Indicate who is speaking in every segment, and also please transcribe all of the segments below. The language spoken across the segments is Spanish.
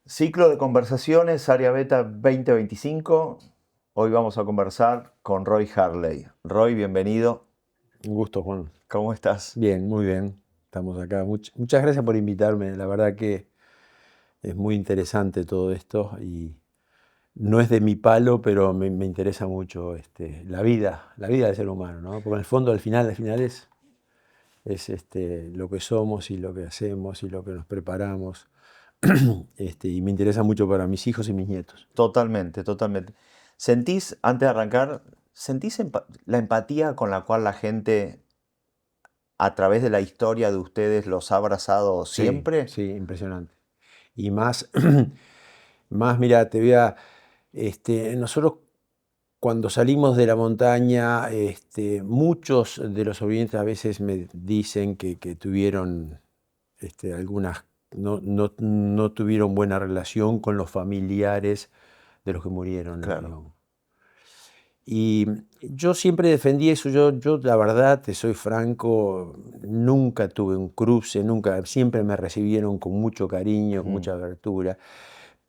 Speaker 1: Ciclo de conversaciones, Área Beta 2025. Hoy vamos a conversar con Roy Harley. Roy, bienvenido.
Speaker 2: Un gusto, Juan.
Speaker 1: ¿Cómo estás?
Speaker 2: Bien, muy bien. Estamos acá. Muchas gracias por invitarme. La verdad que es muy interesante todo esto y no es de mi palo, pero me interesa mucho la vida del ser humano, ¿no? Porque en el fondo, al final es lo que somos y lo que hacemos y lo que nos preparamos. Y me interesa mucho para mis hijos y mis nietos.
Speaker 1: Totalmente, totalmente. ¿Sentís, antes de arrancar, sentís la empatía con la cual la gente, a través de la historia de ustedes, los ha abrazado
Speaker 2: Sí,
Speaker 1: siempre?
Speaker 2: sí, impresionante. Y más, mira, nosotros cuando salimos de la montaña, muchos de los sobrevivientes a veces me dicen que tuvieron algunas, no tuvieron buena relación con los familiares de los que murieron, ¿no?
Speaker 1: Claro.
Speaker 2: Digamos. Y yo siempre defendí eso, yo la verdad, te soy franco, nunca tuve un cruce, nunca, siempre me recibieron con mucho cariño, con
Speaker 1: Mm,
Speaker 2: mucha abertura,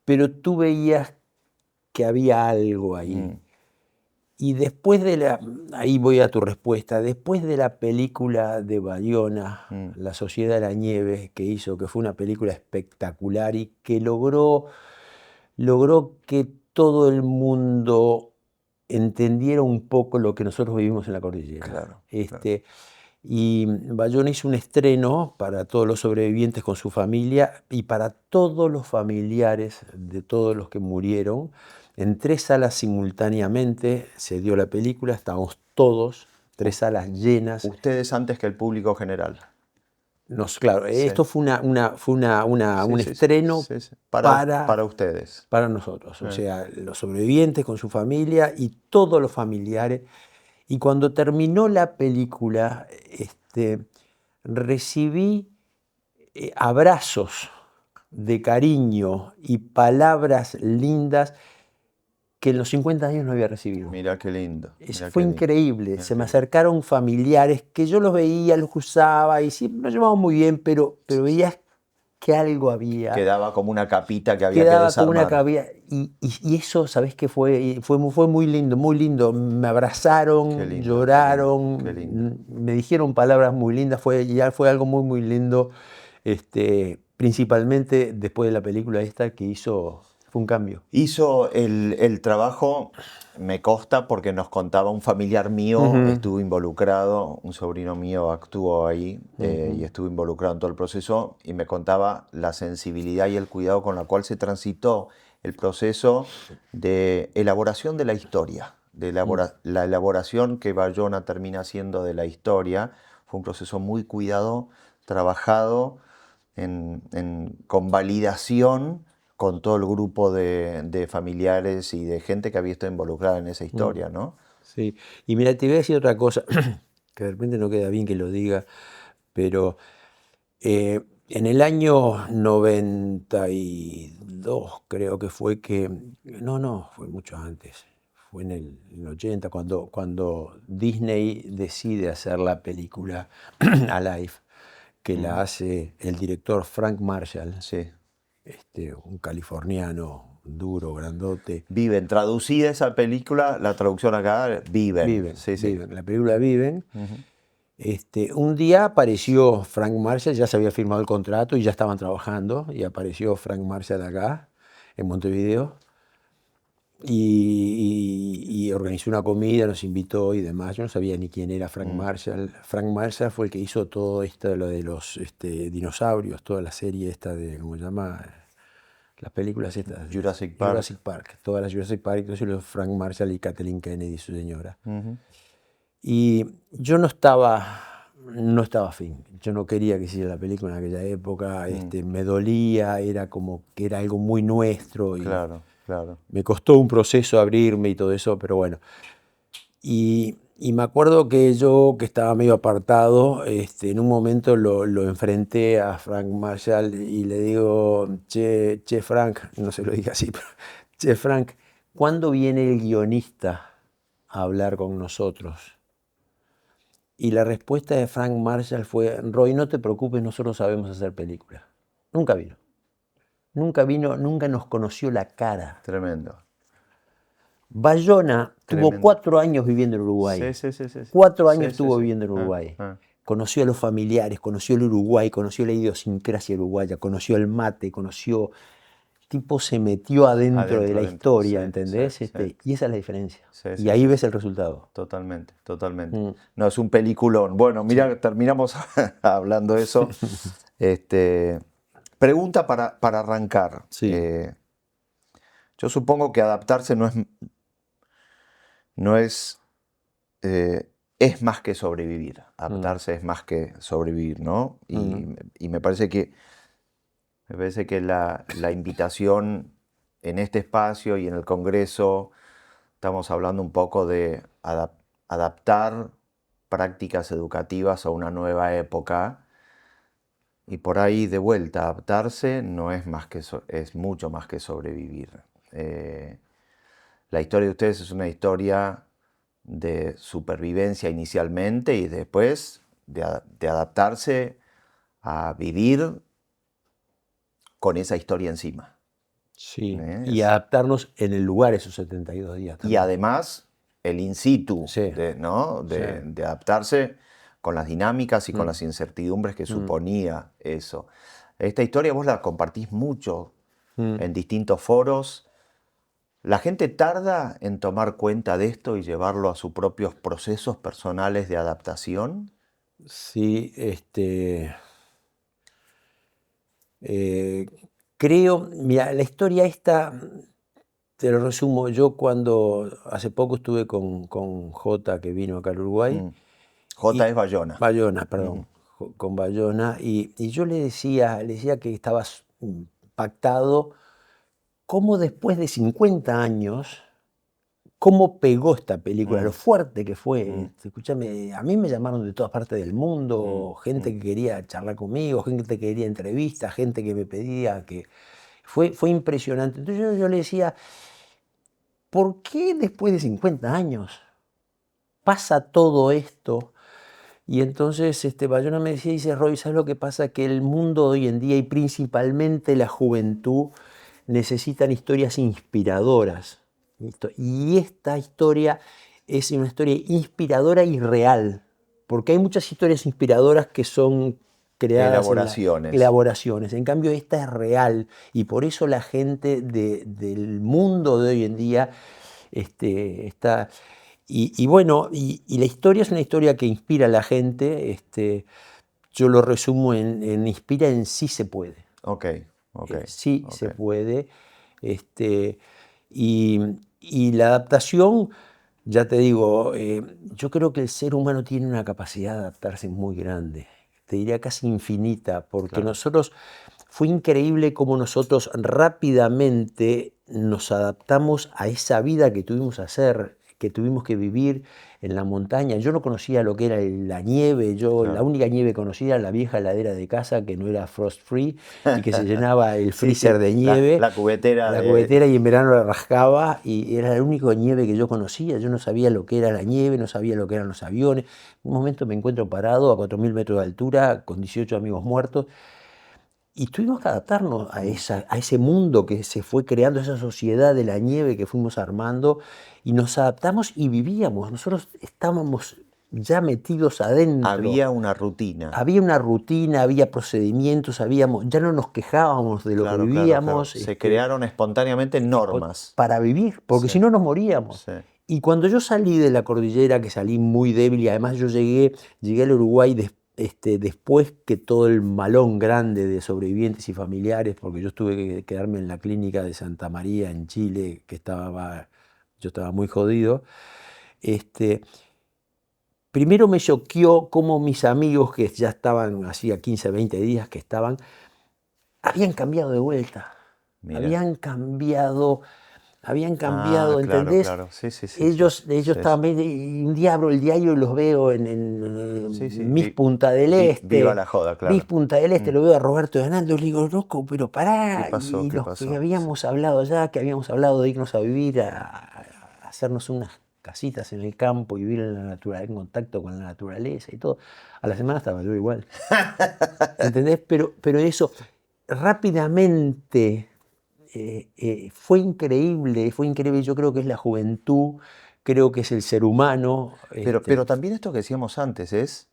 Speaker 2: pero tú veías que había algo ahí.
Speaker 1: mm,
Speaker 2: Y ahí voy a tu respuesta, después de la película de Bayona,
Speaker 1: mm.
Speaker 2: La Sociedad de la Nieve, que hizo, que fue una película espectacular y que logró que todo el mundo entendiera un poco lo que nosotros vivimos en la cordillera.
Speaker 1: Claro, claro.
Speaker 2: Y Bayona hizo un estreno para todos los sobrevivientes con su familia y para todos los familiares de todos los que murieron. En 3 salas simultáneamente se dio la película, estábamos todos,
Speaker 1: U-
Speaker 2: 3 salas llenas.
Speaker 1: Ustedes antes que el público general.
Speaker 2: Claro,
Speaker 1: Sí,
Speaker 2: esto fue
Speaker 1: sí,
Speaker 2: un
Speaker 1: sí, sí,
Speaker 2: estreno
Speaker 1: sí, sí.
Speaker 2: para,
Speaker 1: Para ustedes.
Speaker 2: para nosotros, o
Speaker 1: Eh,
Speaker 2: sea, los sobrevivientes con su familia y todos los familiares. Y cuando terminó la película, recibí abrazos de cariño y palabras lindas que en los 50 años no había recibido.
Speaker 1: Mira qué lindo, mira
Speaker 2: Fue
Speaker 1: qué lindo,
Speaker 2: increíble.
Speaker 1: mira
Speaker 2: Se me
Speaker 1: qué lindo.
Speaker 2: acercaron familiares que yo los veía, los usaba y siempre nos llevábamos muy bien, pero veías que algo había.
Speaker 1: Quedaba como una capita que había que
Speaker 2: Quedaba como una
Speaker 1: desarmar.
Speaker 2: cabía. Y eso, ¿sabés qué fue? Fue muy lindo, muy lindo. Me
Speaker 1: Qué
Speaker 2: abrazaron,
Speaker 1: lindo, qué lindo, qué
Speaker 2: lloraron,
Speaker 1: lindo.
Speaker 2: me dijeron palabras muy lindas. Ya fue algo muy, muy lindo. Principalmente después de la película esta que hizo, fue un cambio.
Speaker 1: Hizo el trabajo, me consta, porque nos contaba un familiar mío,
Speaker 2: Ujú,
Speaker 1: estuvo involucrado, un sobrino mío actuó ahí y
Speaker 2: ujú,
Speaker 1: estuvo involucrado en todo el proceso y me contaba la sensibilidad y el cuidado con la cual se transitó el proceso de elaboración de la historia, de
Speaker 2: mm,
Speaker 1: la elaboración que Bayona termina haciendo de la historia. Fue un proceso muy cuidado, trabajado con validación con todo el grupo de familiares y de gente que había estado involucrada en esa
Speaker 2: mm.
Speaker 1: historia, ¿no?
Speaker 2: Sí. Y mira, te voy a decir otra cosa, que de repente no queda bien que lo diga, pero en el año 92 creo que fue que, no, fue mucho antes, fue en el 80 cuando Disney decide hacer la película Alive, que la
Speaker 1: Mm,
Speaker 2: hace el director Frank Marshall,
Speaker 1: sí.
Speaker 2: un californiano duro, grandote.
Speaker 1: Viven, traducida esa película, la traducción acá, Viven, sí, sí.
Speaker 2: La película Viven.
Speaker 1: Ujú.
Speaker 2: Un día apareció Frank Marshall, ya se había firmado el contrato y ya estaban trabajando, y apareció Frank Marshall acá, en Montevideo, y organizó una comida, nos invitó y demás. Yo no sabía ni quién era Frank
Speaker 1: Mm.
Speaker 2: Marshall. Frank Marshall fue el que hizo todo esto, lo de los dinosaurios, toda la serie esta de, ¿cómo se llama? Las películas estas de
Speaker 1: Jurassic Park.
Speaker 2: Jurassic Park, todas las Jurassic Park, entonces los Frank Marshall y Kathleen Kennedy, su señora.
Speaker 1: Ujú.
Speaker 2: Y yo no estaba afín. Yo no quería que hiciera la película en aquella época.
Speaker 1: Mm.
Speaker 2: Me dolía, era como que era algo muy nuestro y
Speaker 1: Claro, claro.
Speaker 2: me costó un proceso abrirme y todo eso, pero bueno. Y me acuerdo que yo, que estaba medio apartado, en un momento lo enfrenté a Frank Marshall y le digo, che Frank, no se lo dije así, pero che Frank, ¿cuándo viene el guionista a hablar con nosotros? Y la respuesta de Frank Marshall fue, Roy, no te preocupes, nosotros sabemos hacer películas. Nunca vino. nunca vino, nunca nos conoció la cara.
Speaker 1: Tremendo.
Speaker 2: Bayona tuvo
Speaker 1: Tremendo.
Speaker 2: 4 años viviendo en Uruguay.
Speaker 1: Sí.
Speaker 2: 4
Speaker 1: Sí,
Speaker 2: años
Speaker 1: sí,
Speaker 2: estuvo
Speaker 1: sí.
Speaker 2: viviendo en Uruguay.
Speaker 1: Ah.
Speaker 2: Conoció a los familiares, conoció el Uruguay, conoció la idiosincrasia uruguaya, conoció el mate, conoció... Tipo se metió adentro de la historia,
Speaker 1: Sí,
Speaker 2: ¿entendés?
Speaker 1: sí.
Speaker 2: Y esa es la diferencia.
Speaker 1: Sí,
Speaker 2: Y
Speaker 1: sí,
Speaker 2: ahí
Speaker 1: sí,
Speaker 2: ves
Speaker 1: sí.
Speaker 2: el resultado.
Speaker 1: Totalmente, totalmente.
Speaker 2: Mm.
Speaker 1: No, es un peliculón. Bueno, mira, terminamos hablando de eso. Pregunta para arrancar.
Speaker 2: Sí.
Speaker 1: Yo supongo que adaptarse no es, es más que sobrevivir. Adaptarse es más que sobrevivir, ¿no? Y me parece que la invitación en este espacio y en el Congreso, estamos hablando un poco de adaptar prácticas educativas a una nueva época. Y por ahí, de vuelta, adaptarse no es más que es mucho más que sobrevivir. La historia de ustedes es una historia de supervivencia inicialmente y después de adaptarse a vivir con esa historia encima.
Speaker 2: Sí.
Speaker 1: ¿Eh?
Speaker 2: Y adaptarnos en el lugar esos 72 días
Speaker 1: Y
Speaker 2: también.
Speaker 1: además el in situ,
Speaker 2: Sí.
Speaker 1: ¿no?
Speaker 2: Sí.
Speaker 1: De adaptarse con las dinámicas y con las incertidumbres que suponía eso. Esta historia vos la compartís mucho en distintos foros. ¿La gente tarda en tomar cuenta de esto y llevarlo a sus propios procesos personales de adaptación?
Speaker 2: Sí, creo, mira, la historia esta, te lo resumo, yo cuando hace poco estuve con Jota, que vino acá al Uruguay,
Speaker 1: J es Bayona.
Speaker 2: Bayona, perdón, con Bayona, y yo le decía que estaba impactado cómo después de 50 años, cómo pegó esta película, lo fuerte que fue. Escúchame, a mí me llamaron de todas partes del mundo, gente que quería charlar conmigo, gente que quería entrevistas, gente que me pedía que... Fue impresionante. Entonces yo le decía, ¿por qué después de 50 años pasa todo esto? Y entonces Bayona me decía, dice, Roy, ¿sabes lo que pasa? Que el mundo de hoy en día y principalmente la juventud necesitan historias inspiradoras. Y esta historia es una historia inspiradora y real, porque hay muchas historias inspiradoras que son creadas en
Speaker 1: Elaboraciones.
Speaker 2: elaboraciones. En cambio, esta es real y por eso la gente del mundo de hoy en día está... Y bueno, y la historia es una historia que inspira a la gente. Yo lo resumo en inspira en sí se puede.
Speaker 1: Ok.
Speaker 2: Sí se puede. Y la adaptación, ya te digo, yo creo que el ser humano tiene una capacidad de adaptarse muy grande. Te diría casi infinita, porque nosotros, fue increíble cómo nosotros rápidamente nos adaptamos a esa vida que tuvimos que tuvimos que vivir en la montaña. Yo no conocía lo que era la nieve, la única nieve conocida era la vieja heladera de casa que no era frost free y que se llenaba el freezer de nieve,
Speaker 1: La cubetera
Speaker 2: la cubetera, y en verano la rascaba y era la única nieve que yo conocía. Yo no sabía lo que era la nieve, no sabía lo que eran los aviones. En un momento me encuentro parado a 4.000 metros de altura con 18 amigos muertos. Y tuvimos que adaptarnos a ese mundo que se fue creando, esa sociedad de la nieve que fuimos armando, y nos adaptamos y vivíamos. Nosotros estábamos ya metidos adentro.
Speaker 1: Había una rutina.
Speaker 2: Había una rutina, había procedimientos, ya no nos quejábamos de lo que vivíamos.
Speaker 1: Se crearon espontáneamente normas.
Speaker 2: Para vivir, porque si no nos moríamos.
Speaker 1: Sí.
Speaker 2: Y cuando yo salí de la cordillera, que salí muy débil, y además yo llegué al Uruguay después que todo el malón grande de sobrevivientes y familiares, porque yo tuve que quedarme en la clínica de Santa María en Chile, yo estaba muy jodido. Primero me choqueó cómo mis amigos, que ya estaban hacía 15, 20 días que estaban, habían cambiado de vuelta.
Speaker 1: Mira.
Speaker 2: Habían cambiado, ¿entendés?
Speaker 1: Claro. Sí.
Speaker 2: Ellos estaban viendo, y un día abro el diario y los veo en Miss Punta del Este.
Speaker 1: Viva la joda, claro.
Speaker 2: Miss Punta del Este, lo veo a Roberto Hernández, le digo, loco, pero pará.
Speaker 1: ¿Qué pasó?
Speaker 2: Y
Speaker 1: ¿Qué
Speaker 2: los
Speaker 1: pasó?
Speaker 2: que habíamos hablado ya, que habíamos hablado de irnos a vivir, a hacernos unas casitas en el campo y vivir en la naturaleza, en contacto con la naturaleza y todo. A la semana estaba yo igual. ¿Entendés? Pero eso, rápidamente fue increíble, fue increíble. Yo creo que es la juventud, creo que es el ser humano,
Speaker 1: Pero también esto que decíamos antes es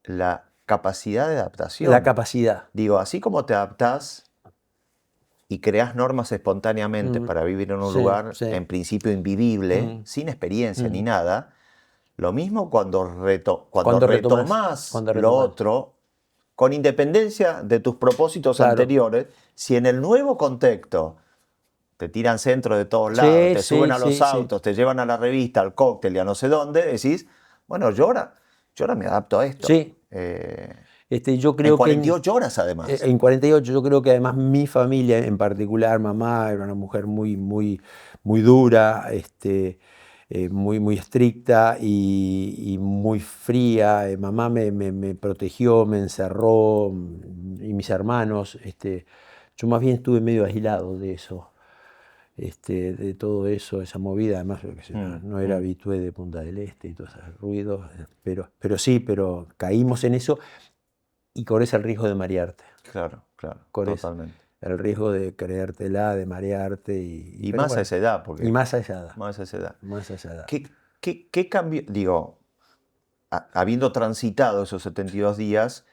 Speaker 1: la capacidad de
Speaker 2: la
Speaker 1: adaptación.
Speaker 2: capacidad.
Speaker 1: Digo, así como te adaptás y creas normas espontáneamente
Speaker 2: Mm,
Speaker 1: para vivir en un
Speaker 2: sí,
Speaker 1: lugar
Speaker 2: sí.
Speaker 1: en principio invivible,
Speaker 2: Mm,
Speaker 1: sin experiencia ni
Speaker 2: mm.
Speaker 1: nada, lo mismo cuando
Speaker 2: Cuando retomas,
Speaker 1: retomás
Speaker 2: cuando
Speaker 1: lo
Speaker 2: retomas.
Speaker 1: otro, con independencia de tus propósitos
Speaker 2: Claro.
Speaker 1: anteriores, si en el nuevo contexto te tiran centro de todos lados,
Speaker 2: Sí,
Speaker 1: te suben
Speaker 2: sí,
Speaker 1: a los
Speaker 2: sí, sí.
Speaker 1: autos, te llevan a la revista, al cóctel y a no sé dónde, decís, bueno, yo ahora me adapto a esto.
Speaker 2: Sí. Yo
Speaker 1: En
Speaker 2: creo que
Speaker 1: 48 horas además.
Speaker 2: en 48, yo creo que además mi familia en particular, mamá era una mujer muy, muy, muy dura, muy, muy estricta y muy fría. Mamá me protegió, me encerró, y mis hermanos. Yo más bien estuve medio aislado de eso, de todo eso, esa movida. Además, yo qué sé, no era habitué de Punta del Este y todos esos ruidos, pero sí, pero caímos en eso y corres el riesgo de marearte.
Speaker 1: Claro, claro,
Speaker 2: Corres
Speaker 1: totalmente.
Speaker 2: el riesgo de creértela, de marearte,
Speaker 1: Y
Speaker 2: pero
Speaker 1: más a
Speaker 2: bueno,
Speaker 1: esa edad,
Speaker 2: y
Speaker 1: porque
Speaker 2: más allá da,
Speaker 1: más a esa edad.
Speaker 2: más allá da.
Speaker 1: ¿Qué cambio, digo, habiendo transitado esos 72 días,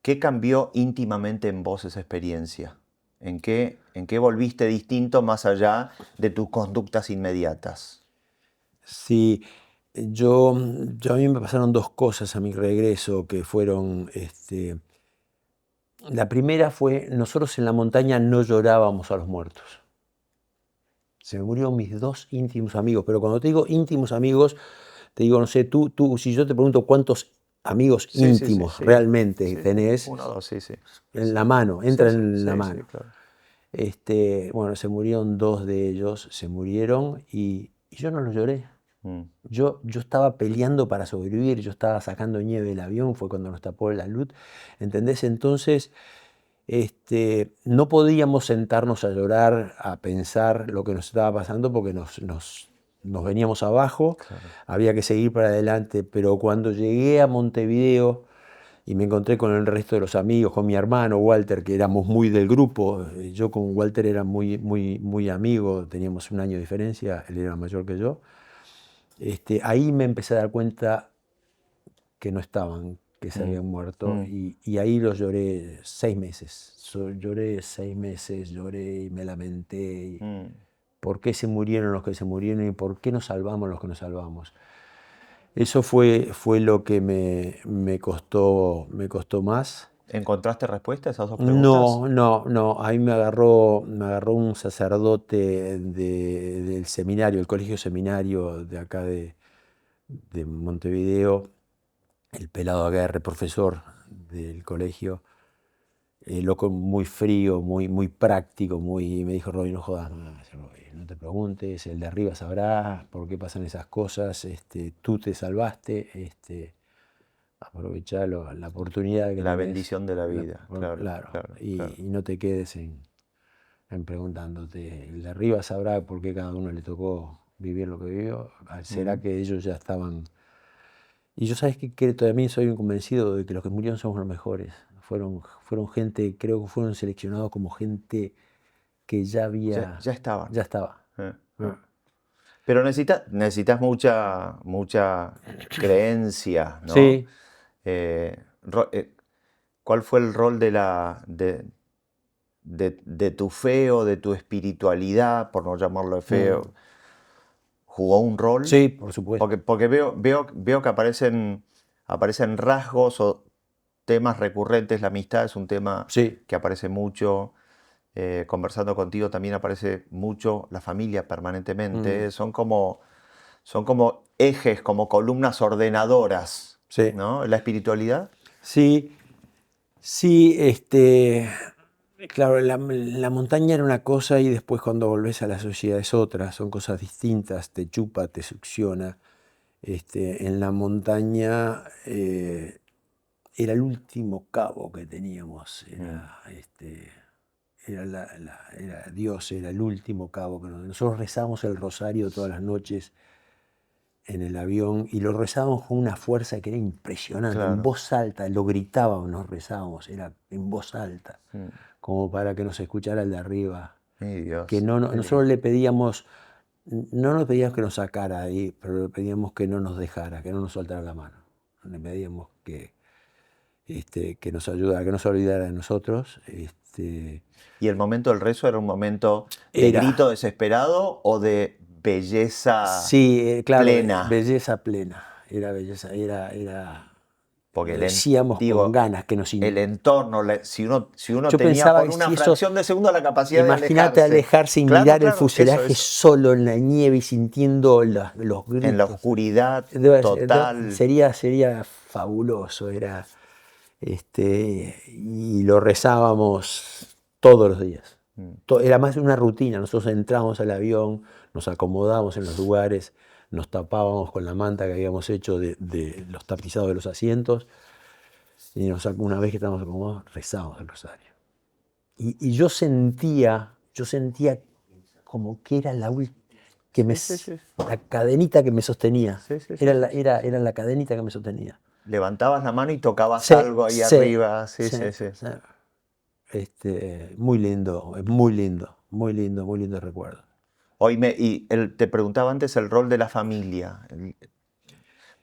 Speaker 1: qué cambió íntimamente en vos esa experiencia? En qué volviste distinto más allá de tus conductas inmediatas?
Speaker 2: Sí, yo a mí me pasaron dos cosas a mi regreso que fueron, la primera fue, nosotros en la montaña no llorábamos a los muertos. Se me murieron mis dos íntimos amigos, pero cuando te digo íntimos amigos, te digo, no sé, si yo te pregunto cuántos amigos
Speaker 1: Sí, sí, sí,
Speaker 2: íntimos
Speaker 1: sí.
Speaker 2: realmente
Speaker 1: Sí.
Speaker 2: tenés
Speaker 1: Uno, dos, sí, sí.
Speaker 2: en
Speaker 1: Sí,
Speaker 2: la mano,
Speaker 1: sí,
Speaker 2: entran
Speaker 1: sí,
Speaker 2: en la
Speaker 1: sí, sí,
Speaker 2: mano.
Speaker 1: claro.
Speaker 2: Bueno, se murieron dos de ellos, se murieron y yo no los lloré.
Speaker 1: Mm,
Speaker 2: Yo estaba peleando para sobrevivir, yo estaba sacando nieve del avión, fue cuando nos tapó la luz, ¿entendés? Entonces, no podíamos sentarnos a llorar, a pensar lo que nos estaba pasando porque nos veníamos abajo,
Speaker 1: claro.
Speaker 2: había que seguir para adelante, pero cuando llegué a Montevideo y me encontré con el resto de los amigos, con mi hermano Walter, que éramos muy del grupo, yo con Walter era muy, muy, muy amigo, teníamos un año de diferencia, él era mayor que yo. Ahí me empecé a dar cuenta que no estaban, que se
Speaker 1: Mm,
Speaker 2: habían muerto,
Speaker 1: mm,
Speaker 2: y ahí los lloré 6 meses. Lloré 6 meses, lloré y me lamenté.
Speaker 1: mm.
Speaker 2: ¿Por qué se murieron los que se murieron y por qué nos salvamos los que nos salvamos? Eso fue lo que me costó más.
Speaker 1: ¿Encontraste respuesta a esas dos preguntas?
Speaker 2: No, no, no. Ahí me agarró un sacerdote del seminario, el colegio seminario de acá de Montevideo, el pelado Aguerre, profesor del colegio, loco muy frío, muy, muy práctico, me dijo, Roby, no jodas más, Roby, no te preguntes, el de arriba sabrá por qué pasan esas cosas, tú te salvaste, aprovechá la oportunidad que
Speaker 1: La
Speaker 2: tenés,
Speaker 1: bendición de la vida, claro,
Speaker 2: claro,
Speaker 1: claro, claro.
Speaker 2: y no te quedes en preguntándote, el de arriba sabrá por qué cada uno le tocó vivir lo que vivió, será
Speaker 1: Mm.
Speaker 2: que ellos ya estaban. Y yo sabes que también soy un convencido de que los que murieron somos los mejores. Fueron gente, creo que fueron seleccionados como gente que
Speaker 1: Ya estaban.
Speaker 2: ya estaba.
Speaker 1: Eh, eh.
Speaker 2: Ah.
Speaker 1: Pero necesitas mucha creencia, ¿no?
Speaker 2: Sí,
Speaker 1: Eh, ro- eh, ¿Cuál fue el rol de tu fe o de tu espiritualidad, por no llamarlo de
Speaker 2: mm,
Speaker 1: feo? ¿Jugó un rol?
Speaker 2: sí, por supuesto.
Speaker 1: Porque veo que aparecen rasgos o temas recurrentes. La amistad es un tema
Speaker 2: Sí,
Speaker 1: que aparece mucho. Conversando contigo también aparece mucho la familia
Speaker 2: mm,
Speaker 1: permanentemente. Son como ejes, como columnas ordenadoras,
Speaker 2: sí,
Speaker 1: ¿no? La espiritualidad.
Speaker 2: sí, sí, claro, la montaña era una cosa y después cuando volvés a la sociedad es otra, son cosas distintas, te chupa, te succiona. En la montaña era el último cabo que teníamos,
Speaker 1: Mm,
Speaker 2: era Dios, era el último cabo que nosotros rezábamos el rosario todas las noches en el avión y lo rezábamos con una fuerza que era impresionante, en
Speaker 1: claro.
Speaker 2: voz alta, lo gritábamos, nos rezábamos, era en voz alta,
Speaker 1: Mm,
Speaker 2: como para que nos escuchara el de arriba.
Speaker 1: Mi Dios.
Speaker 2: Que nosotros le pedíamos, no nos pedíamos que nos sacara ahí, pero le pedíamos que no nos dejara, que no nos soltara la mano. Le pedíamos que nos ayudara, que no se olvidara de nosotros.
Speaker 1: ¿Y el momento del rezo era un momento de
Speaker 2: Era-
Speaker 1: grito desesperado o de belleza
Speaker 2: Sí, claro,
Speaker 1: plena?
Speaker 2: belleza plena. Era belleza, era
Speaker 1: Porque
Speaker 2: lo decíamos con ganas que nos
Speaker 1: el entorno, si uno
Speaker 2: Yo
Speaker 1: tenía
Speaker 2: pensaba
Speaker 1: por
Speaker 2: que
Speaker 1: una
Speaker 2: si eso,
Speaker 1: fracción de segundo la capacidad de
Speaker 2: imagínate alejarse y
Speaker 1: Claro,
Speaker 2: mirar el
Speaker 1: claro,
Speaker 2: fuselaje
Speaker 1: eso.
Speaker 2: solo en la nieve y sintiendo los
Speaker 1: En la
Speaker 2: gritos.
Speaker 1: oscuridad total.
Speaker 2: Sería fabuloso, y lo rezábamos todos los días. Era más una rutina. Nosotros entramos al avión, nos acomodábamos en los lugares, nos tapábamos con la manta que habíamos hecho de los tapizados de los asientos, y una vez que estábamos acomodados, rezábamos el rosario. Y yo sentía como que era la cadenita que me sostenía.
Speaker 1: Sí, sí, sí,
Speaker 2: Era la cadenita que me sostenía.
Speaker 1: Levantabas la mano y tocabas
Speaker 2: Sí,
Speaker 1: algo ahí
Speaker 2: sí,
Speaker 1: arriba. Sí.
Speaker 2: Muy lindo, muy lindo, muy lindo, muy lindo recuerdo.
Speaker 1: Te preguntaba antes el rol de la familia.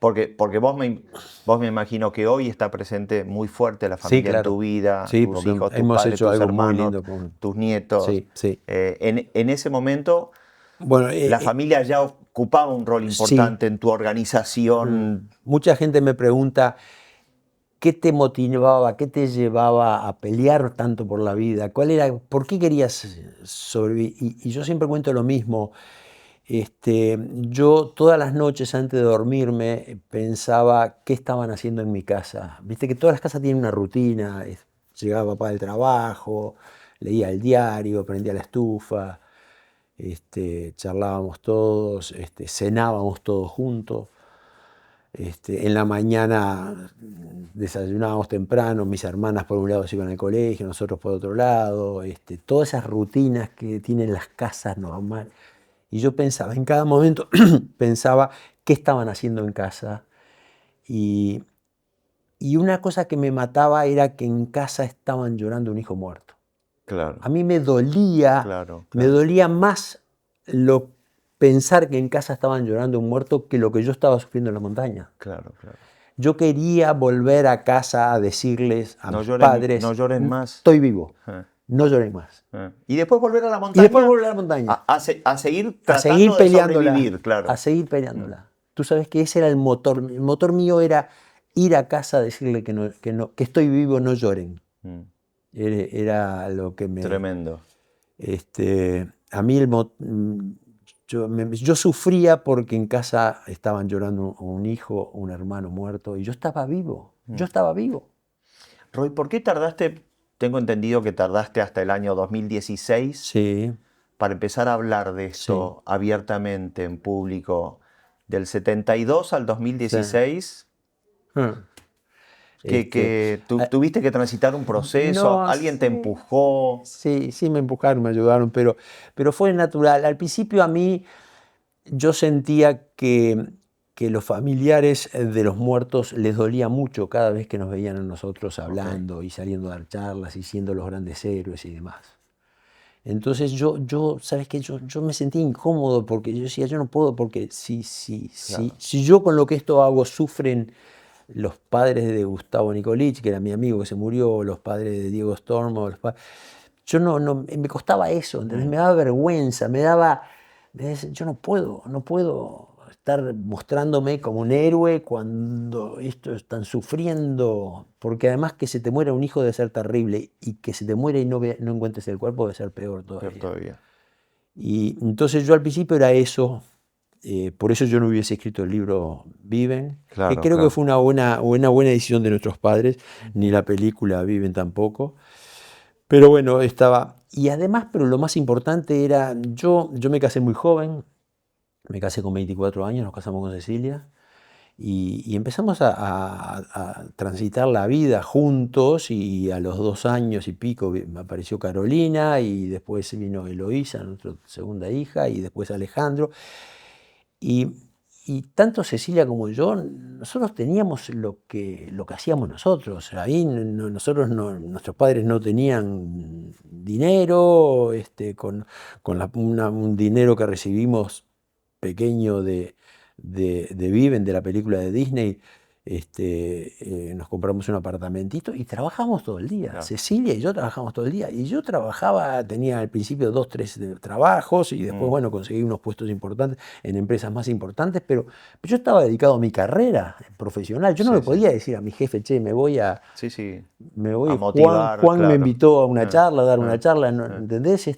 Speaker 1: Porque vos me imagino que hoy está presente muy fuerte la
Speaker 2: Sí,
Speaker 1: familia en
Speaker 2: claro.
Speaker 1: tu vida,
Speaker 2: Sí,
Speaker 1: tus
Speaker 2: porque
Speaker 1: hijos, tus
Speaker 2: hemos
Speaker 1: padres,
Speaker 2: hecho
Speaker 1: tus
Speaker 2: algo muy
Speaker 1: hermanos,
Speaker 2: lindo con...
Speaker 1: tus nietos.
Speaker 2: Sí, sí.
Speaker 1: En ese momento,
Speaker 2: Bueno,
Speaker 1: la familia ya ocupaba un rol
Speaker 2: sí.
Speaker 1: importante en tu organización.
Speaker 2: Mucha gente me pregunta qué te motivaba, qué te llevaba a pelear tanto por la vida, por qué querías sobrevivir. Y yo siempre cuento lo mismo. Yo todas las noches antes de dormirme pensaba qué estaban haciendo en mi casa. Viste que todas las casas tienen una rutina. Llegaba papá del trabajo, leía el diario, prendía la estufa, charlábamos todos, cenábamos todos juntos. En la mañana desayunábamos temprano, mis hermanas por un lado se iban al colegio, nosotros por otro lado. Todas esas rutinas que tienen las casas normales. Y yo pensaba, en cada momento pensaba qué estaban haciendo en casa. Y una cosa que me mataba era que en casa estaban llorando un hijo muerto.
Speaker 1: Claro.
Speaker 2: A mí me dolía,
Speaker 1: Claro.
Speaker 2: me dolía más pensar que en casa estaban llorando un muerto que lo que yo estaba sufriendo en la montaña.
Speaker 1: Claro.
Speaker 2: Yo quería volver a casa a decirles a mis padres,
Speaker 1: no lloren más.
Speaker 2: estoy vivo, no lloren más.
Speaker 1: Y después volver a la
Speaker 2: Y
Speaker 1: montaña.
Speaker 2: después volver a la montaña.
Speaker 1: A seguir
Speaker 2: A
Speaker 1: tratando
Speaker 2: seguir
Speaker 1: de
Speaker 2: peleándola,
Speaker 1: sobrevivir, claro.
Speaker 2: a seguir peleándola. Tú sabes que ese era el motor. El motor mío era ir a casa a decirle que estoy vivo, no lloren. Era lo que me...
Speaker 1: Tremendo.
Speaker 2: A mí yo sufría porque en casa estaban llorando un hijo, un hermano muerto, y yo estaba vivo. Yo estaba vivo.
Speaker 1: Roy, ¿por qué tardaste? Tengo entendido que tardaste hasta el año 2016
Speaker 2: Sí.
Speaker 1: para empezar a hablar de esto abiertamente en público. Del 72 al 2016, tuviste que transitar un proceso, alguien te empujó.
Speaker 2: Sí, me empujaron, me ayudaron, pero fue natural. Al principio a mí yo sentía que los familiares de los muertos les dolía mucho cada vez que nos veían a nosotros hablando y saliendo a dar charlas y siendo los grandes héroes y demás. Entonces ¿sabes qué? Yo me sentía incómodo porque yo decía, yo no puedo, porque si yo con lo que esto hago sufren los padres de Gustavo Nicolich, que era mi amigo que se murió, los padres de Diego Stormo, yo me costaba eso, ¿entendés? Me daba vergüenza, yo no puedo estar mostrándome como un héroe cuando estos están sufriendo, porque además que se te muera un hijo debe ser terrible, y que se te muera y no encuentres el cuerpo debe ser peor todavía. Y entonces yo al principio era eso. Por eso yo no hubiese escrito el libro Viven, que creo que fue una buena decisión de nuestros padres, ni la película Viven tampoco. Pero bueno, estaba... Y además, pero lo más importante era, yo me casé muy joven, me casé con 24 años, nos casamos con Cecilia, y empezamos a transitar la vida juntos, y a los 2 años y pico me apareció Carolina, y después vino Eloísa, nuestra segunda hija, y después Alejandro. Y y tanto Cecilia como yo, nosotros teníamos lo que hacíamos nosotros. Ahí nuestros padres no tenían dinero, con un dinero que recibimos pequeño de Viven, de la película de Disney, nos compramos un apartamentito y trabajamos todo el día.
Speaker 1: Claro.
Speaker 2: Cecilia y yo trabajamos todo el día. Y yo tenía al principio 2, 3 trabajos y después, bueno, conseguí unos puestos importantes en empresas más importantes, pero yo estaba dedicado a mi carrera profesional. Yo no
Speaker 1: Sí,
Speaker 2: le
Speaker 1: sí.
Speaker 2: podía decir a mi jefe, che, me voy,
Speaker 1: Sí, sí.
Speaker 2: a
Speaker 1: motivar,
Speaker 2: Juan me
Speaker 1: claro.
Speaker 2: invitó a una charla, a dar una charla,
Speaker 1: Ah.
Speaker 2: ¿entendés?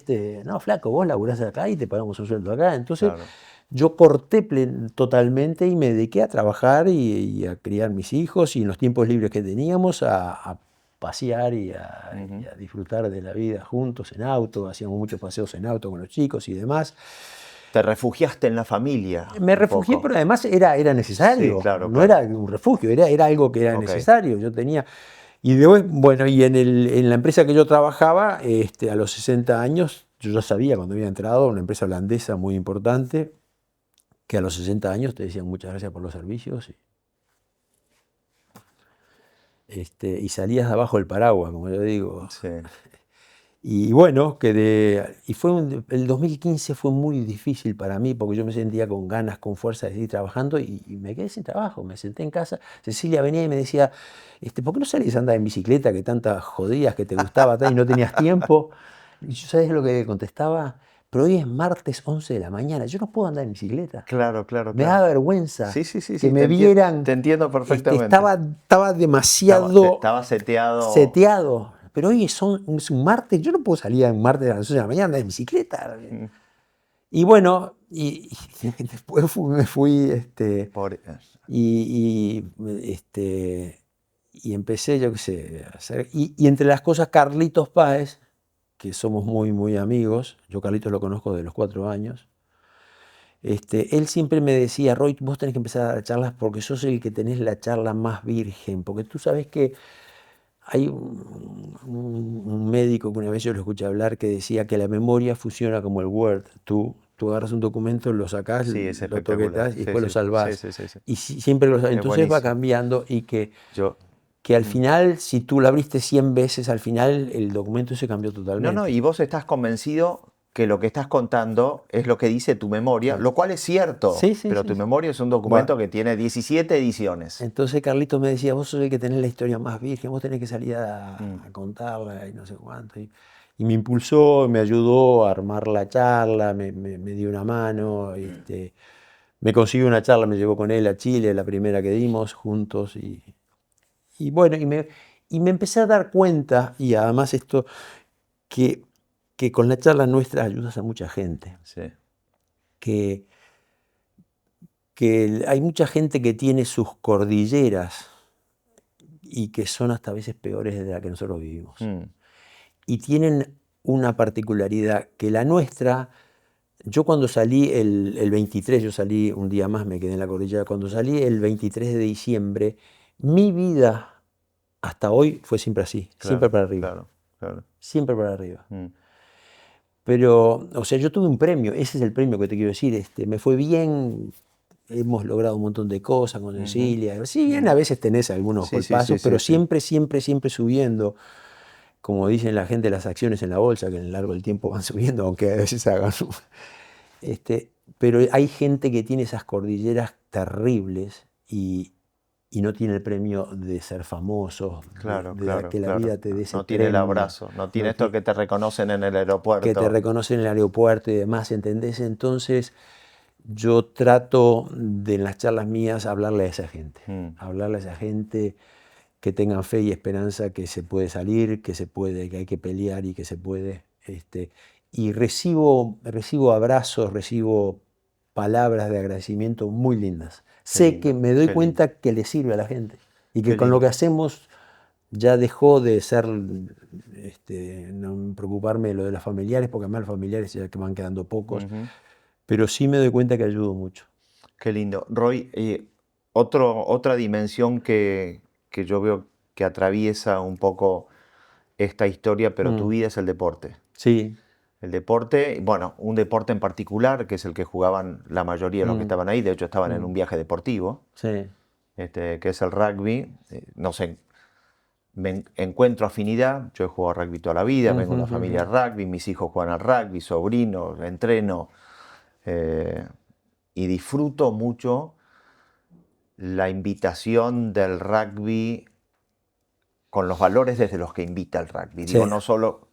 Speaker 2: No, flaco, vos laburás acá y te pagamos un sueldo acá. Entonces,
Speaker 1: Claro.
Speaker 2: yo corté totalmente y me dediqué a trabajar y a criar mis hijos, y en los tiempos libres que teníamos a pasear y a disfrutar de la vida juntos en auto. Hacíamos muchos paseos en auto con los chicos y demás.
Speaker 1: Te refugiaste en la familia.
Speaker 2: Me
Speaker 1: un
Speaker 2: refugié,
Speaker 1: poco.
Speaker 2: pero además era necesario.
Speaker 1: Sí, claro,
Speaker 2: No era un refugio, era algo que era
Speaker 1: Ok.
Speaker 2: necesario. Yo tenía... Y después, bueno, y en la empresa que yo trabajaba, a los 60 años, yo ya sabía cuando había entrado, una empresa holandesa muy importante, que a los 60 años te decían muchas gracias por los servicios y salías de abajo del paraguas, como yo digo.
Speaker 1: Sí.
Speaker 2: Y bueno, el 2015 fue muy difícil para mí porque yo me sentía con ganas, con fuerza de seguir trabajando y me quedé sin trabajo. Me senté en casa. Cecilia venía y me decía, ¿por qué no salís a andar en bicicleta, que tantas jodías que te gustaba y no tenías tiempo? Y yo, ¿sabes lo que le contestaba? Pero hoy es martes 11 de la mañana, yo no puedo andar en bicicleta.
Speaker 1: Claro, claro,
Speaker 2: Me
Speaker 1: claro.
Speaker 2: daba vergüenza
Speaker 1: Sí, sí, sí,
Speaker 2: que
Speaker 1: sí,
Speaker 2: me vieran.
Speaker 1: te entiendo perfectamente.
Speaker 2: Estaba demasiado
Speaker 1: Estaba seteado.
Speaker 2: seteado. Pero hoy es un martes, yo no puedo salir un martes a las 11 de la mañana a andar en bicicleta. Y bueno, y después me fui, y empecé, yo qué sé, a hacer. Y entre las cosas, Carlitos Páez, que somos muy, muy amigos, yo Carlitos lo conozco de los 4 años, él siempre me decía, Roy, vos tenés que empezar a dar charlas porque sos el que tenés la charla más virgen, porque tú sabes que hay un médico que una vez yo lo escuché hablar que decía que la memoria funciona como el Word. Tú agarras un documento, lo sacás,
Speaker 1: Sí, es
Speaker 2: lo
Speaker 1: espectacular.
Speaker 2: toquetás y
Speaker 1: Sí,
Speaker 2: después lo
Speaker 1: sí,
Speaker 2: salvás.
Speaker 1: sí, sí, sí.
Speaker 2: Y siempre
Speaker 1: Es
Speaker 2: entonces va
Speaker 1: buenísimo.
Speaker 2: cambiando y que
Speaker 1: Yo,
Speaker 2: al final, si tú lo abriste 100 veces, al final el documento se cambió
Speaker 1: no,
Speaker 2: totalmente.
Speaker 1: y vos estás convencido que lo que estás contando es lo que dice tu memoria,
Speaker 2: Claro.
Speaker 1: lo cual es cierto,
Speaker 2: Sí, sí,
Speaker 1: pero
Speaker 2: sí,
Speaker 1: tu
Speaker 2: sí.
Speaker 1: memoria es un documento
Speaker 2: Bueno,
Speaker 1: que tiene 17 ediciones.
Speaker 2: entonces Carlitos me decía, vos sos el que tenés la historia más virgen, vos tenés que salir a contarla y no sé cuánto. Y me impulsó, me ayudó a armar la charla, me dio una mano, me consiguió una charla, me llevó con él a Chile, la primera que dimos juntos. Y bueno, y me empecé a dar cuenta, y además esto, que con la charla nuestra ayudas a mucha gente.
Speaker 1: Sí.
Speaker 2: Que hay mucha gente que tiene sus cordilleras y que son hasta a veces peores de la que nosotros vivimos. Y tienen una particularidad que la nuestra, yo cuando salí el 23, yo salí un día más, me quedé en la cordillera, cuando salí el 23 de diciembre, mi vida hasta hoy fue siempre así, siempre para arriba.
Speaker 1: Claro, claro.
Speaker 2: Siempre para arriba. Pero, o sea, yo tuve un premio, ese es el premio que te quiero decir, me fue bien, hemos logrado un montón de cosas con Cecilia. Sí, bien, a veces tenés algunos
Speaker 1: Sí, sí,
Speaker 2: golpazos,
Speaker 1: sí,
Speaker 2: pero
Speaker 1: sí, sí.
Speaker 2: siempre, siempre, siempre subiendo. Como dicen la gente, las acciones en la bolsa, que en el largo del tiempo van subiendo, aunque a veces hagan. Pero hay gente que tiene esas cordilleras terribles y no tiene el premio de ser famosos,
Speaker 1: Claro,
Speaker 2: de
Speaker 1: claro,
Speaker 2: que la
Speaker 1: claro.
Speaker 2: vida te dé ese
Speaker 1: No tiene el
Speaker 2: premio.
Speaker 1: abrazo, no tiene
Speaker 2: No
Speaker 1: esto que te reconocen en el aeropuerto.
Speaker 2: que te reconocen en el aeropuerto y demás, ¿entendés? Entonces yo trato de en las charlas mías hablarle a esa gente, hablarle a esa gente que tengan fe y esperanza que se puede salir, que hay que pelear y que se puede. Y recibo abrazos, recibo palabras de agradecimiento muy lindas. Sé
Speaker 1: lindo,
Speaker 2: que me doy
Speaker 1: qué
Speaker 2: cuenta que le sirve a la gente y que
Speaker 1: Qué
Speaker 2: con lo que
Speaker 1: lindo.
Speaker 2: hacemos ya dejó de ser, no preocuparme de lo de los familiares, porque además los familiares ya que van quedando pocos, pero sí me doy cuenta que ayudo mucho.
Speaker 1: Qué lindo. Roy, otra dimensión que yo veo que atraviesa un poco esta historia, pero tu vida es el deporte.
Speaker 2: Sí,
Speaker 1: El deporte, bueno, un deporte en particular, que es el que jugaban la mayoría de los que
Speaker 2: Mm,
Speaker 1: estaban ahí, de hecho estaban en
Speaker 2: mm,
Speaker 1: un viaje deportivo,
Speaker 2: sí.
Speaker 1: que es el rugby. No sé, encuentro afinidad, yo he jugado rugby toda la vida, vengo
Speaker 2: Ujú,
Speaker 1: de una
Speaker 2: ujú.
Speaker 1: familia de rugby, mis hijos juegan al rugby, sobrinos, entreno, eh, y disfruto mucho la invitación del rugby con los valores desde los que invita el rugby.
Speaker 2: Sí.
Speaker 1: Digo, no solo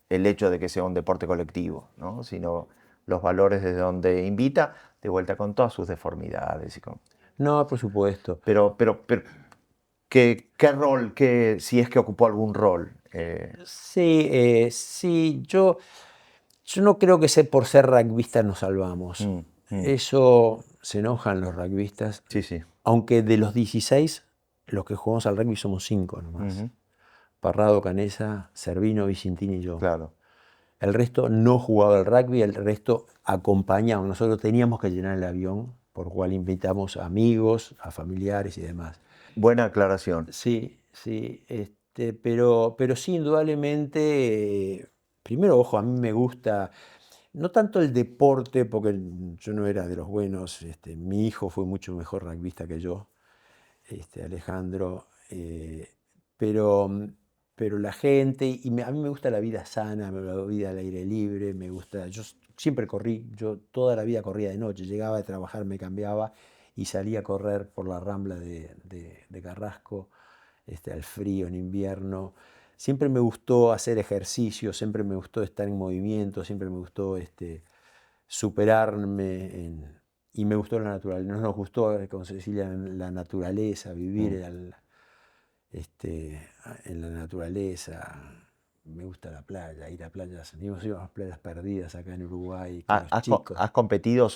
Speaker 1: el hecho de que sea un deporte colectivo, ¿no? Sino los valores desde donde invita, de vuelta con todas sus deformidades.
Speaker 2: No, por supuesto.
Speaker 1: Pero ¿qué rol, si es que ocupó algún rol?
Speaker 2: Sí, sí, yo no creo que por ser rugbyistas nos salvamos.
Speaker 1: Mm, mm,
Speaker 2: Eso se enojan los rugbyistas,
Speaker 1: sí, sí.
Speaker 2: aunque de los 16, los que jugamos al rugby somos 5 nomás.
Speaker 1: Ujú,
Speaker 2: Parrado, Canesa, Servino, Vicentini y yo.
Speaker 1: claro.
Speaker 2: El resto no jugaba al rugby, el resto acompañaba. Nosotros teníamos que llenar el avión, por lo cual invitamos a amigos, a familiares y demás.
Speaker 1: Buena aclaración.
Speaker 2: Sí, sí, pero sí, indudablemente, primero, ojo, a mí me gusta, no tanto el deporte, porque yo no era de los buenos, mi hijo fue mucho mejor rugbyista que yo, Alejandro, pero, pero la gente, a mí me gusta la vida sana, la vida al aire libre, me gusta, siempre corrí, yo toda la vida corría de noche, llegaba de trabajar, me cambiaba y salía a correr por la rambla de Carrasco, al frío en invierno. Siempre me gustó hacer ejercicio, siempre me gustó estar en movimiento, siempre me gustó superarme y me gustó la naturaleza. Nos gustó con Cecilia la naturaleza, vivir
Speaker 1: Mm.
Speaker 2: en la naturaleza. Me gusta la playa, ir a playas. Íbamos a las playas perdidas acá en Uruguay con los chicos.
Speaker 1: ¿Has competido?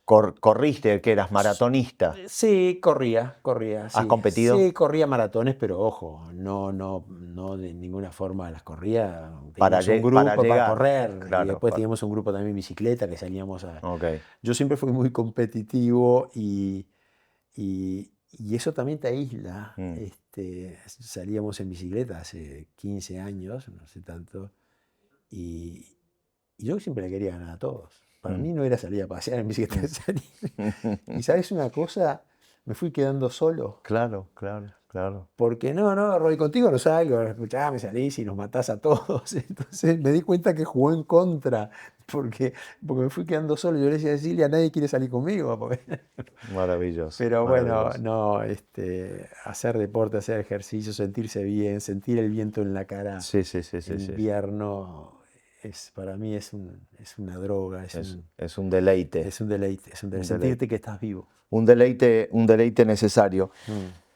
Speaker 1: ¿Corriste? ¿Que eras maratonista?
Speaker 2: Sí, corría,
Speaker 1: ¿Has
Speaker 2: sí.
Speaker 1: competido?
Speaker 2: Sí, corría maratones, pero ojo, no de ninguna forma las corría.
Speaker 1: Para,
Speaker 2: Teníamos un
Speaker 1: para
Speaker 2: grupo para
Speaker 1: llegar.
Speaker 2: correr y
Speaker 1: Claro.
Speaker 2: después teníamos un grupo también en bicicleta que salíamos a...
Speaker 1: Ok.
Speaker 2: Yo siempre fui muy competitivo y eso también te aísla.
Speaker 1: Mm,
Speaker 2: Salíamos en bicicleta hace 15 años, no sé tanto, y, y yo siempre le quería ganar a todos. Para
Speaker 1: mm,
Speaker 2: mí no era salir a pasear en bicicleta,
Speaker 1: mm.
Speaker 2: Y sabes una cosa, me fui quedando solo.
Speaker 1: Claro, claro, claro.
Speaker 2: Porque no, Roy, contigo no salgo, escuchá, me salís y nos matás a todos. Entonces me di cuenta que jugó en contra, porque me fui quedando solo. Yo le decía a Cecilia, nadie quiere salir conmigo.
Speaker 1: Maravilloso,
Speaker 2: Pero bueno,
Speaker 1: maravilloso.
Speaker 2: no, hacer deporte, hacer ejercicio, sentirse bien, sentir el viento en la cara
Speaker 1: Sí, sí, sí, sí,
Speaker 2: en
Speaker 1: sí.
Speaker 2: invierno, para mí es una droga,
Speaker 1: Es un deleite,
Speaker 2: es un deleite, es un deleite.
Speaker 1: un deleite.
Speaker 2: Sentirte que estás vivo.
Speaker 1: Un deleite necesario.
Speaker 2: Mm,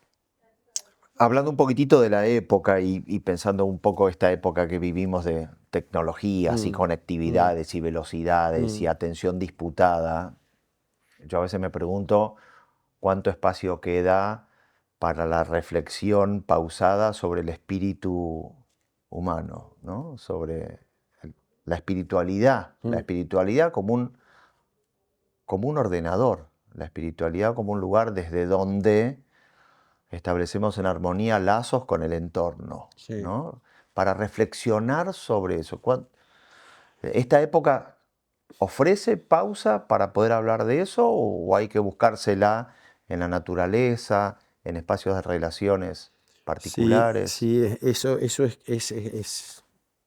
Speaker 1: Hablando un poquitito de la época y pensando un poco esta época que vivimos de tecnologías y
Speaker 2: mm, mm,
Speaker 1: conectividades y velocidades y
Speaker 2: mm.
Speaker 1: atención disputada, yo a veces me pregunto cuánto espacio queda para la reflexión pausada sobre el espíritu humano, ¿no? Sobre la
Speaker 2: Mm,
Speaker 1: espiritualidad como un ordenador, la espiritualidad como un lugar desde donde establecemos en armonía lazos con el entorno,
Speaker 2: sí.
Speaker 1: ¿no? Para reflexionar sobre eso. ¿Esta época ofrece pausa para poder hablar de eso o hay que buscársela en la naturaleza, en espacios de relaciones
Speaker 2: Sí,
Speaker 1: particulares?
Speaker 2: sí, eso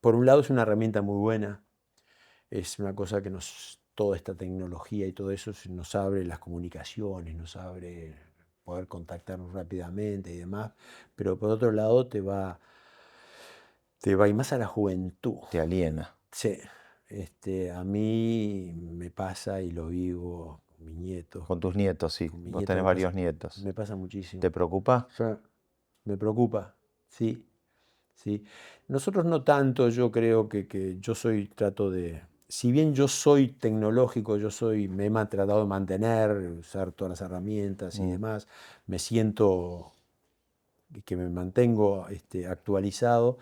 Speaker 2: por un lado es una herramienta muy buena, es una cosa que toda esta tecnología y todo eso nos abre las comunicaciones, nos abre poder contactarnos rápidamente y demás, pero por otro lado te va y más a la juventud.
Speaker 1: Te aliena.
Speaker 2: Sí, a mí me pasa y lo vivo con mis nietos,
Speaker 1: Con tus nietos, sí.
Speaker 2: con mis
Speaker 1: Vos
Speaker 2: nietos
Speaker 1: tenés varios nietos.
Speaker 2: me pasa muchísimo.
Speaker 1: ¿Te preocupa?
Speaker 2: Sí, me preocupa, sí, sí. Nosotros no tanto, yo creo que yo trato si bien yo soy tecnológico, me he tratado de mantener, usar todas las herramientas y
Speaker 1: Mm,
Speaker 2: demás, me siento que me mantengo actualizado,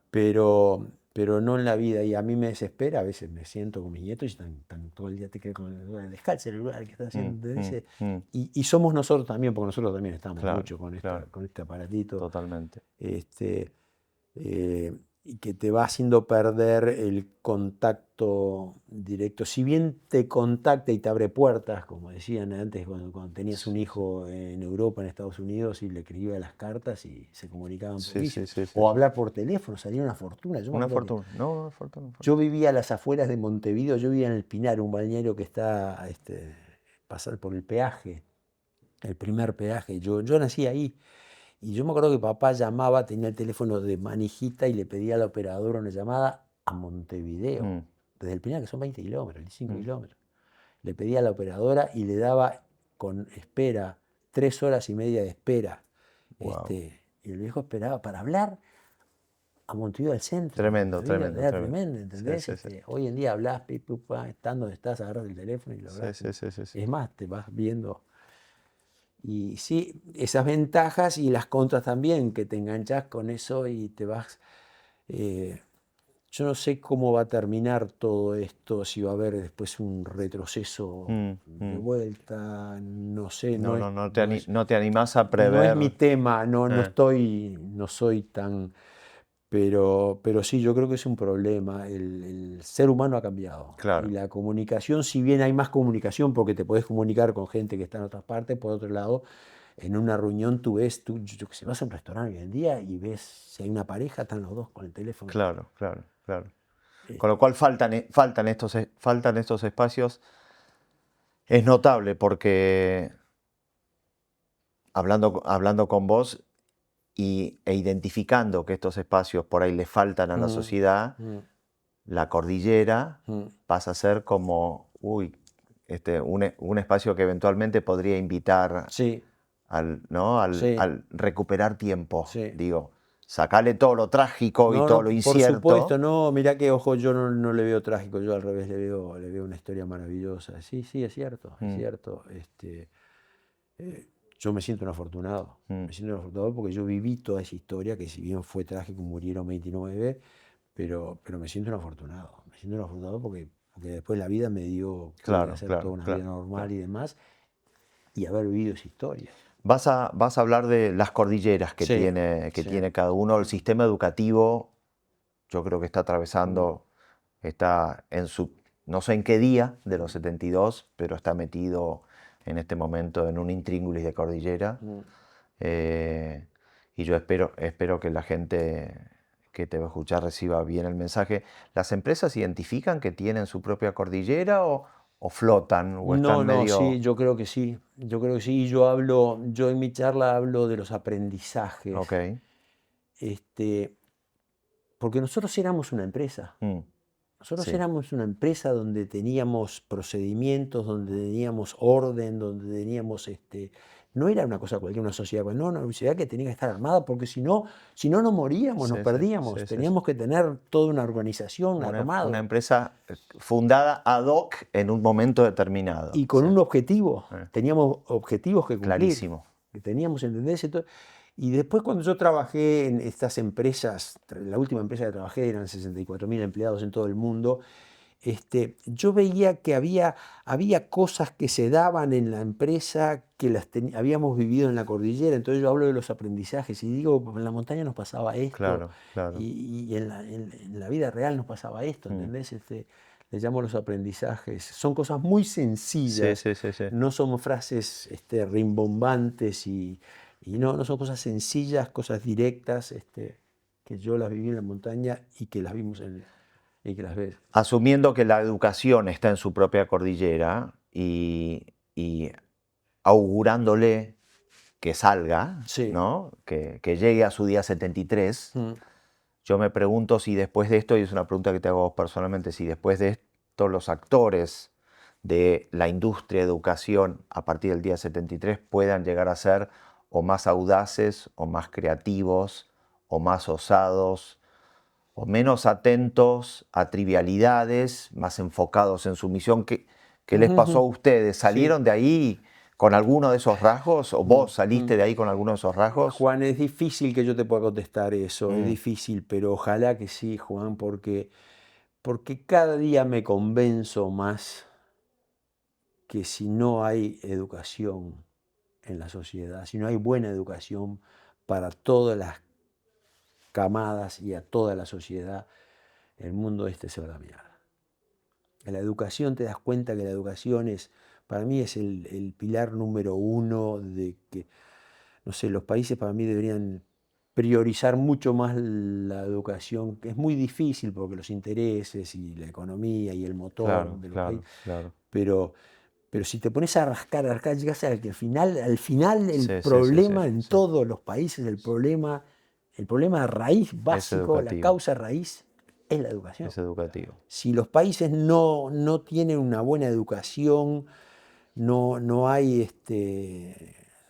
Speaker 2: pero no en la vida. Y a mí me desespera, a veces me siento con mis nietos y están todo el día te quedas con el descalzo, el celular que está
Speaker 1: mm,
Speaker 2: haciendo.
Speaker 1: mm, mm.
Speaker 2: Y somos nosotros también, porque nosotros también estamos
Speaker 1: Claro,
Speaker 2: mucho con
Speaker 1: claro,
Speaker 2: con este aparatito.
Speaker 1: totalmente.
Speaker 2: Este, eh, y que te va haciendo perder el contacto directo. Si bien te contacta y te abre puertas, como decían antes, cuando tenías un hijo en Europa, en Estados Unidos, y le escribía las cartas y se comunicaban por
Speaker 1: Sí,
Speaker 2: ello.
Speaker 1: sí, sí, sí,
Speaker 2: O
Speaker 1: sí.
Speaker 2: hablar por teléfono, salía una fortuna. Yo me
Speaker 1: Una
Speaker 2: acuerdo que
Speaker 1: fortuna. No, una fortuna, una
Speaker 2: yo
Speaker 1: fortuna.
Speaker 2: vivía a las afueras de Montevideo, yo vivía en el Pinar, un balneario que está pasar por el peaje, el primer peaje. Yo nací ahí. Y yo me acuerdo que papá llamaba, tenía el teléfono de manijita y le pedía a la operadora una llamada a Montevideo,
Speaker 1: Mm,
Speaker 2: desde el Pinar, que son 20 kilómetros, 25
Speaker 1: mm.
Speaker 2: kilómetros. Le pedía a la operadora y le daba con espera, 3 horas y media de espera.
Speaker 1: Wow.
Speaker 2: Y el viejo esperaba para hablar a Montevideo al centro.
Speaker 1: Tremendo,
Speaker 2: La vida
Speaker 1: tremendo,
Speaker 2: era
Speaker 1: tremendo.
Speaker 2: tremenda,
Speaker 1: Sí,
Speaker 2: ¿entendés?
Speaker 1: sí, sí.
Speaker 2: Hoy en día hablas, pi, pu, pa, estando donde estás, agarras el teléfono y lo
Speaker 1: Sí,
Speaker 2: hablas.
Speaker 1: sí, sí, sí, sí.
Speaker 2: Es más, te vas viendo. Y sí, esas ventajas y las contras también, que te enganchas con eso y te vas. eh, yo no sé cómo va a terminar todo esto, si va a haber después un retroceso
Speaker 1: Mm,
Speaker 2: de
Speaker 1: mm.
Speaker 2: vuelta, no sé,
Speaker 1: No,
Speaker 2: no es,
Speaker 1: no,
Speaker 2: no es,
Speaker 1: no te animás a
Speaker 2: no es mi
Speaker 1: prever.
Speaker 2: tema, no,
Speaker 1: Eh,
Speaker 2: no soy tan, pero sí, yo creo que es un problema. El ser humano ha cambiado. Y
Speaker 1: claro,
Speaker 2: la comunicación, si bien hay más comunicación porque te podés comunicar con gente que está en otras partes, por otro lado, en una reunión tú ves, yo que sé, vas a un restaurante hoy en día y ves si hay una pareja, están los dos con el teléfono.
Speaker 1: claro, claro, claro.
Speaker 2: Eh,
Speaker 1: Con lo cual faltan estos espacios. Es notable porque hablando con vos e identificando que estos espacios por ahí le faltan a la
Speaker 2: mm,
Speaker 1: sociedad,
Speaker 2: mm,
Speaker 1: la cordillera
Speaker 2: mm.
Speaker 1: pasa a ser como, uy, un espacio que eventualmente podría invitar
Speaker 2: Sí,
Speaker 1: al, ¿no?
Speaker 2: sí,
Speaker 1: al recuperar tiempo.
Speaker 2: sí.
Speaker 1: Digo, sacarle todo lo trágico y
Speaker 2: No,
Speaker 1: todo
Speaker 2: no,
Speaker 1: lo
Speaker 2: por supuesto,
Speaker 1: incierto.
Speaker 2: no, mirá que ojo, yo no le veo trágico, yo al revés le veo una historia maravillosa. Sí, sí, es cierto, es
Speaker 1: Mm,
Speaker 2: cierto. Eh, yo
Speaker 1: mm,
Speaker 2: me siento un afortunado porque yo viví toda esa historia, que si bien fue trágico, murieron 29, pero me siento un afortunado porque después la vida me dio, pude
Speaker 1: claro,
Speaker 2: hacer toda
Speaker 1: claro,
Speaker 2: una vida
Speaker 1: claro,
Speaker 2: normal
Speaker 1: claro.
Speaker 2: y demás, y haber vivido esa historia.
Speaker 1: Vas a hablar de las cordilleras
Speaker 2: Sí,
Speaker 1: que
Speaker 2: sí.
Speaker 1: tiene cada uno. El sistema educativo, yo creo que está
Speaker 2: Mm,
Speaker 1: atravesando, está en su, no sé en qué día de los 72, pero está metido en este momento en un intríngulis de cordillera.
Speaker 2: mm.
Speaker 1: Eh, y yo espero que la gente que te va a escuchar reciba bien el mensaje. ¿Las empresas identifican que tienen su propia cordillera o flotan o
Speaker 2: No,
Speaker 1: están
Speaker 2: no, sí,
Speaker 1: medio...
Speaker 2: yo creo que sí, yo creo que sí. Yo en mi charla hablo de los
Speaker 1: Ok.
Speaker 2: aprendizajes, este, porque nosotros éramos una empresa.
Speaker 1: Mm,
Speaker 2: Nosotros
Speaker 1: sí,
Speaker 2: éramos una empresa donde teníamos procedimientos, donde teníamos orden, donde teníamos, no era una cosa cualquier, una sociedad, no, una sociedad que tenía que estar armada, porque si no nos moríamos, nos
Speaker 1: sí, sí,
Speaker 2: perdíamos.
Speaker 1: sí, sí, sí.
Speaker 2: Teníamos que tener toda una organización
Speaker 1: Una
Speaker 2: armado
Speaker 1: empresa fundada ad hoc en un momento determinado.
Speaker 2: y con
Speaker 1: Sí,
Speaker 2: un objetivo.
Speaker 1: eh,
Speaker 2: Teníamos objetivos que cumplir,
Speaker 1: clarísimo.
Speaker 2: que teníamos, ¿entendés? Y después cuando yo trabajé en estas empresas, la última empresa que trabajé eran 64.000 empleados en todo el mundo. Yo veía que había cosas que se daban en la empresa que habíamos vivido en la cordillera. Entonces yo hablo de los aprendizajes y digo, en la montaña nos pasaba esto
Speaker 1: Claro, claro.
Speaker 2: y en la vida real nos pasaba esto,
Speaker 1: Mm,
Speaker 2: ¿entendés? Le llamo los aprendizajes. Son cosas muy
Speaker 1: sí,
Speaker 2: sencillas,
Speaker 1: sí, sí, sí.
Speaker 2: no son frases rimbombantes y no son cosas sencillas, cosas directas, que yo las viví en la montaña y que las vimos y que las ves.
Speaker 1: Asumiendo que la educación está en su propia cordillera y augurándole que salga,
Speaker 2: Sí.
Speaker 1: ¿no? Que llegue a su día 73,
Speaker 2: Mm,
Speaker 1: yo me pregunto si después de esto, y es una pregunta que te hago a vos personalmente, si después de esto los actores de la industria de educación a partir del día 73 puedan llegar a ser o más audaces o más creativos o más osados o menos atentos a trivialidades, más enfocados en su misión. ¿Qué les pasó a
Speaker 2: ujujú.
Speaker 1: ustedes?
Speaker 2: Sí.
Speaker 1: ¿Salieron de ahí con alguno de esos rasgos? ¿O
Speaker 2: Mm,
Speaker 1: vos saliste
Speaker 2: mm.
Speaker 1: de ahí con alguno de esos rasgos?
Speaker 2: Juan, es difícil que yo te pueda contestar eso, es
Speaker 1: Mm,
Speaker 2: difícil, pero ojalá que sí, Juan, porque cada día me convenzo más que si no hay educación en la sociedad, si no hay buena educación para todas las camadas y a toda la sociedad, el mundo se va a la mierda. En la educación te das cuenta que la educación para mí es el pilar número uno de que, no sé, los países para mí deberían priorizar mucho más la educación, que es muy difícil porque los intereses y la economía y el motor
Speaker 1: Claro,
Speaker 2: de los países,
Speaker 1: claro, claro.
Speaker 2: pero si te pones a rascar, llegas al final el
Speaker 1: Sí, sí, sí, sí,
Speaker 2: problema en
Speaker 1: sí.
Speaker 2: todos los países, el problema de raíz
Speaker 1: Es
Speaker 2: básico, la
Speaker 1: educativo,
Speaker 2: causa raíz es la educación.
Speaker 1: es educativo.
Speaker 2: Si los países no tienen una buena educación, no hay,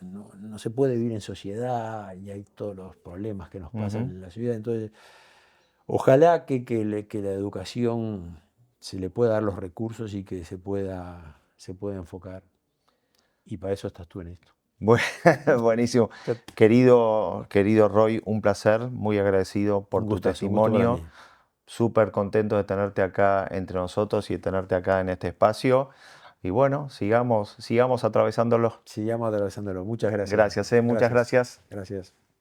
Speaker 2: no se puede vivir en sociedad y hay todos los problemas que nos pasan
Speaker 1: Ujú.
Speaker 2: en la ciudad. Entonces, ojalá que la educación se le pueda dar los recursos y que se pueda enfocar. Y para eso estás tú en esto.
Speaker 1: Buenísimo.
Speaker 2: Ya-
Speaker 1: Querido Roy, un placer, muy agradecido por
Speaker 2: Un
Speaker 1: tu
Speaker 2: gustazo, un gusto para
Speaker 1: testimonio.
Speaker 2: mí.
Speaker 1: Súper contento de tenerte acá entre nosotros y de tenerte acá en este espacio. Y bueno, sigamos atravesándolo.
Speaker 2: Sigamos atravesándolo. Muchas gracias.
Speaker 1: Gracias, muchas
Speaker 2: Gracias.
Speaker 1: gracias.
Speaker 2: Gracias.